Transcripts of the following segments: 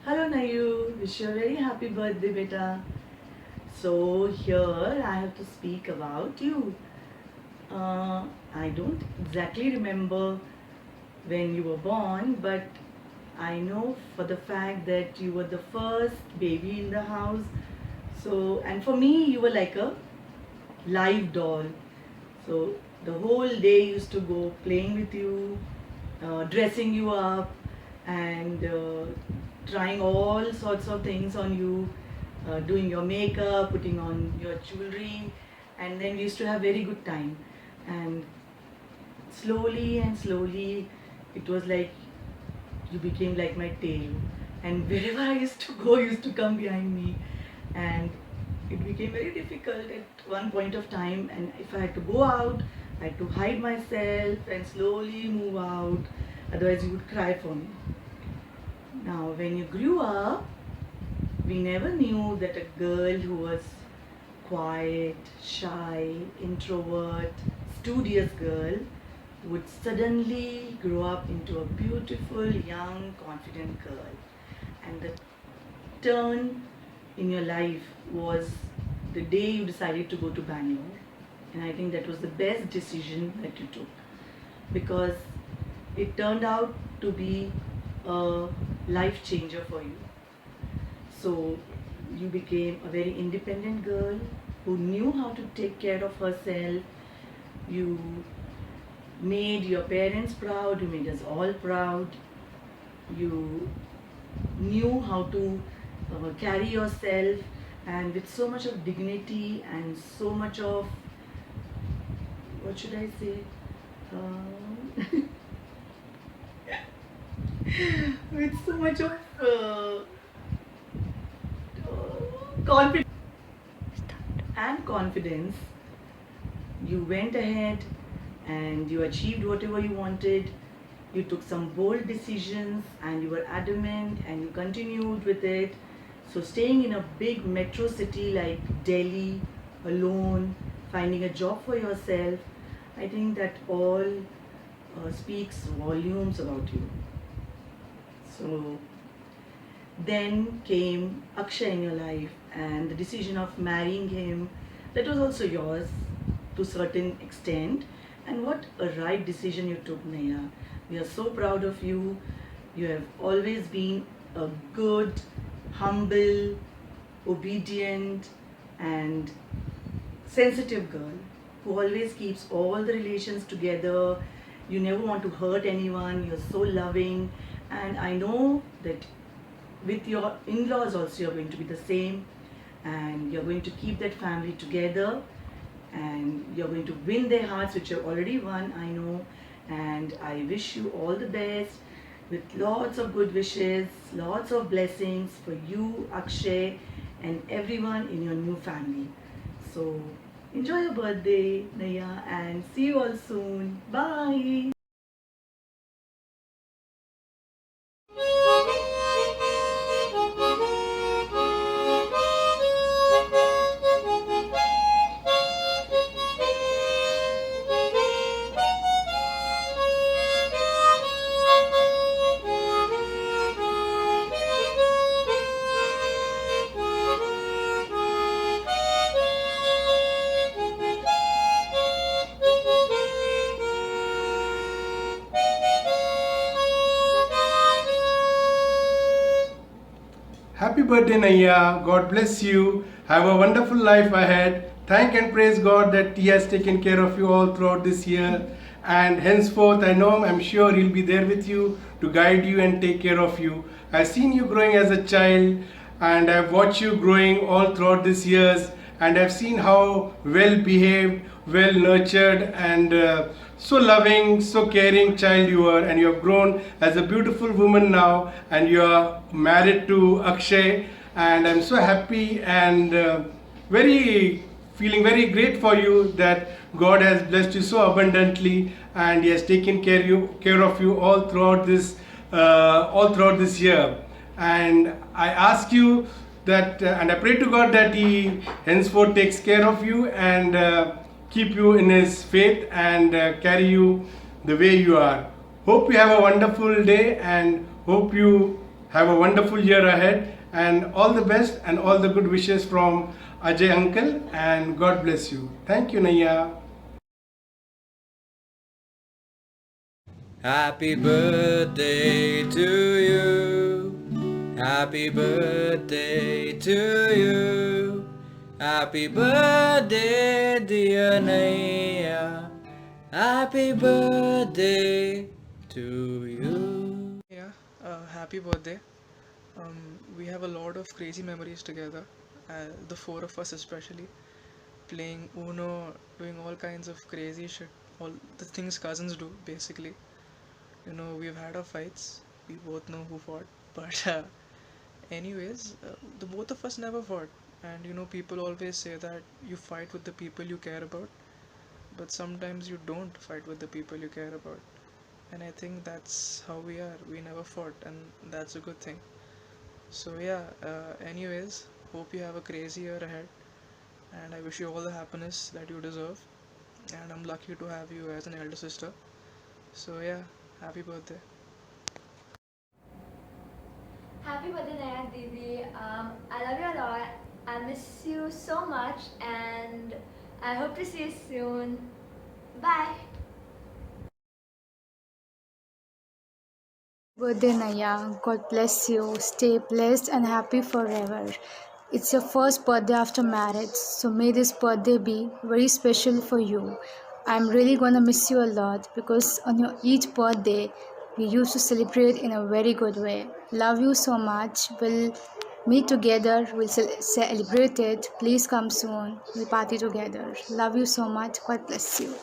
Hello Nayu, wish you a very happy birthday, beta. So here I have to speak about you. I don't exactly remember when you were born, but I know for the fact that you were the first baby in the house. So, and for me, you were like a live doll. So the whole day used to go playing with you, dressing you up, and trying all sorts of things on you, doing your makeup, putting on your jewelry, and then we used to have very good time. And slowly and slowly, it was like you became like my tail, and wherever I used to go, you used to come behind me, and it became very difficult at one point of time. And if I had to go out, I had to hide myself and slowly move out, otherwise you would cry for me. Now when you grew up, we never knew that a girl who was quiet, shy, introvert, studious girl would suddenly grow up into a beautiful, young, confident girl. And the turn in your life was the day you decided to go to Bangalore. And I think that was the best decision that you took, because it turned out to be a life changer for you. So you became a very independent girl who knew how to take care of herself. You made your parents proud, you made us all proud. You knew how to carry yourself, and with so much of dignity and so much of, what should I say? Um, with so much of confidence and confidence, you went ahead and you achieved whatever you wanted. You took some bold decisions and you were adamant and you continued with it. So, staying in a big metro city like Delhi alone, finding a job for yourself, I think that all speaks volumes about you. So, then came Akshay in your life, and the decision of marrying him, that was also yours to a certain extent. And what a right decision you took, Naya. We are so proud of you. You have always been a good, humble, obedient, and sensitive girl who always keeps all the relations together. You never want to hurt anyone. You're so loving. And I know that with your in-laws also you're going to be the same, and you're going to keep that family together, and you're going to win their hearts, which you've already won, I know. And I wish you all the best, with lots of good wishes, lots of blessings for you, Akshay, and everyone in your new family. So enjoy your birthday, Naya, and see you all soon. Bye. Happy birthday, Naya. God bless you. Have a wonderful life ahead. Thank and praise God that He has taken care of you all throughout this year. And henceforth, I know, I'm sure He'll be there with you to guide you and take care of you. I've seen you growing as a child, and I've watched you growing all throughout these years, and I've seen how well behaved, well nurtured, and so loving, so caring child you are, and you have grown as a beautiful woman now, and you are married to Akshay, and I'm so happy and very feeling very great for you that God has blessed you so abundantly, and He has taken care of you all throughout this year. And I ask you that, and I pray to God that He henceforth takes care of you and keep you in His faith and carry you the way you are. Hope you have a wonderful day, and hope you Have a wonderful year ahead and all the best and all the good wishes from Ajay uncle, and God bless you. Thank you, Naya. Happy birthday to you. Happy birthday to you. Happy birthday, dear Naya. Happy birthday to you. Yeah, happy birthday. We have a lot of crazy memories together, the four of us especially, playing Uno, doing all kinds of crazy shit, all the things cousins do, basically. We've had our fights, we both know who fought, but anyways, the both of us never fought. And people always say that you fight with the people you care about, but sometimes you don't fight with the people you care about. And I think that's how we are. We never fought, and that's a good thing. So yeah, anyways, hope you have a crazy year ahead, and I wish you all the happiness that you deserve. And I'm lucky to have you as an elder sister. So yeah, happy birthday. Happy birthday, Naya Didi. I love you a lot. I miss you so much, and I hope to see you soon. Bye. Birthday Naya, God bless you. Stay blessed and happy forever. It's your first birthday after marriage, so may this birthday be very special for you. I'm really gonna miss you a lot because on your each birthday we used to celebrate in a very good way. Love you so much. We'll meet together, we'll celebrate it. Please come soon. We'll party together. Love you so much. God bless you.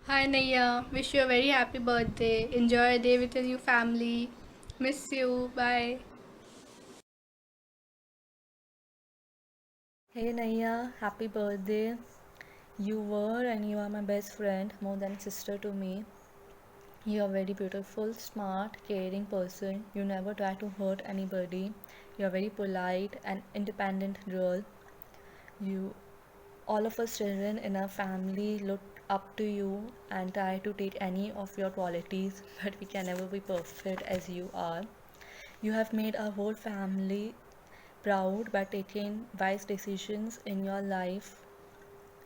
Hi Naya, wish you a very happy birthday. Enjoy a day with your new family. Miss you. Bye. Hey Naya, happy birthday. You were and you are my best friend, more than a sister to me. You are very beautiful, smart, caring person. You never try to hurt anybody. You are very polite and independent girl. You all of us children in our family look up to you and try to take any of your qualities, but we can never be perfect as you are. You have made our whole family proud by taking wise decisions in your life.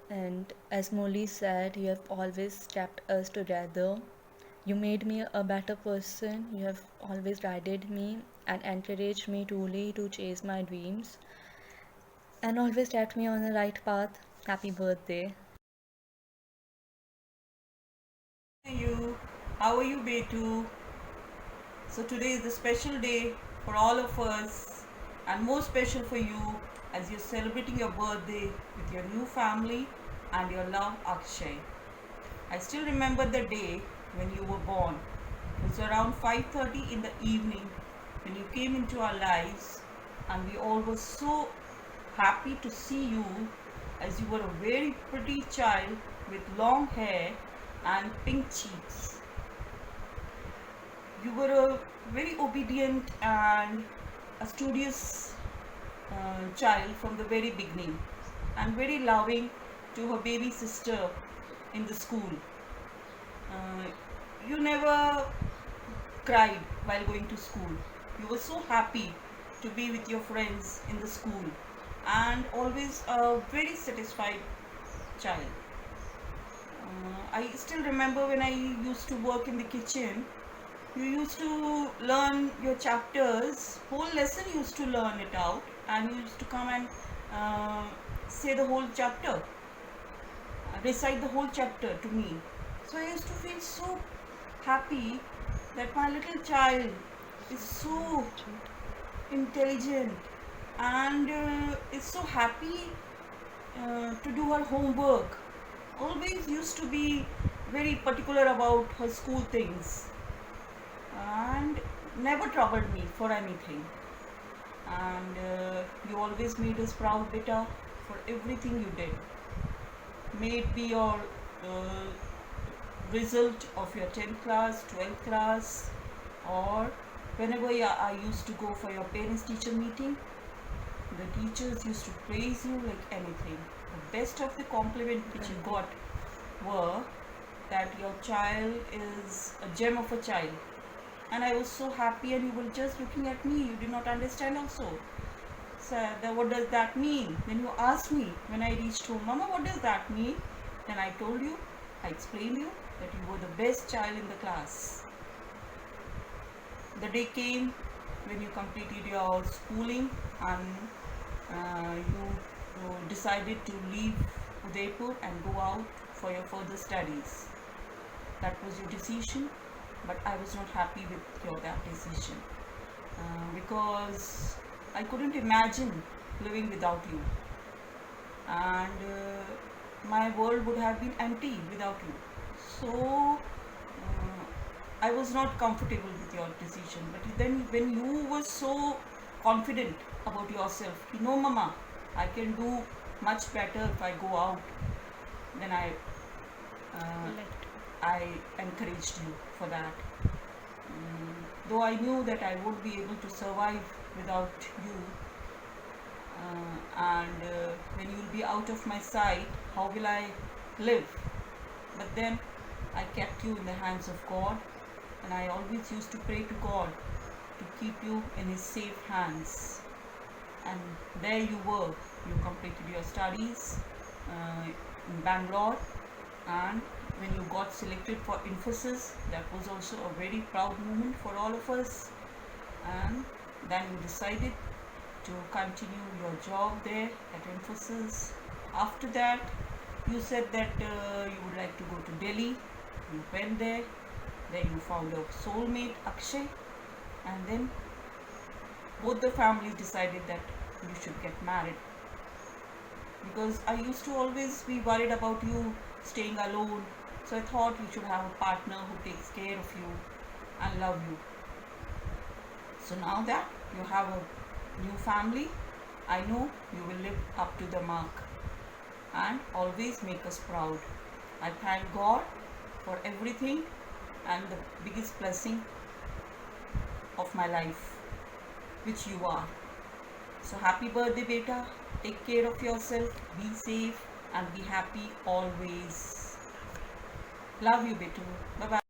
And as Molly said, you have always kept us together. You made me a better person. You have always guided me and encouraged me truly to chase my dreams and always kept me on the right path. Happy birthday. You. How are you, Betu? So today is a special day for all of us, and more special for you as you're celebrating your birthday with your new family and your love Akshay. I still remember the day when you were born. It was around 5:30 in the evening when you came into our lives, and we all were so happy to see you as you were a very pretty child with long hair and pink cheeks. You were a very obedient and a studious child from the very beginning, and very loving to her baby sister in the school. You never cried while going to school. You were so happy to be with your friends in the school, and always a very satisfied child. I still remember when I used to work in the kitchen, you used to learn your chapters, whole lesson you used to learn it out, and you used to come and say the whole chapter, recite the whole chapter to me. So I used to feel so happy that my little child is so intelligent, and is so happy to do her homework. Always used to be very particular about her school things, and never troubled me for anything. And you always made us proud, beta, for everything you did. May it be your result of your 10th class, 12th class, or whenever I used to go for your parents teacher meeting, the teachers used to praise you like anything. The best of the compliment which you got were that your child is a gem of a child. And I was so happy, and you were just looking at me, you did not understand also. So what does that mean? Then you asked me when I reached home, Mama, what does that mean? Then I told you, I explained you that you were the best child in the class. The day came when you completed your schooling, and you decided to leave Udaipur and go out for your further studies. That was your decision, but I was not happy with that decision because I couldn't imagine living without you, and my world would have been empty without you. So I was not comfortable with your decision. But then when you were so confident about yourself, you know, Mama, I can do much better if I go out, then I encouraged you for that. Though I knew that I won't be able to survive without you, and when you will be out of my sight, how will I live? But then I kept you in the hands of God, and I always used to pray to God to keep you in His safe hands. And there you were. You completed your studies in Bangalore, and when you got selected for Infosys, that was also a very proud moment for all of us. And then you decided to continue your job there at Infosys. After that, you said that you would like to go to Delhi. You went there. Then you found a soulmate, Akshay, and then both the families decided that you should get married. Because I used to always be worried about you staying alone, so I thought you should have a partner who takes care of you and love you. So now that you have a new family, I know you will live up to the mark and always make us proud. I thank God for everything and the biggest blessing of my life, which you are. So happy birthday, beta. Take care of yourself, be safe, and be happy always. Love you, Betu. Bye bye.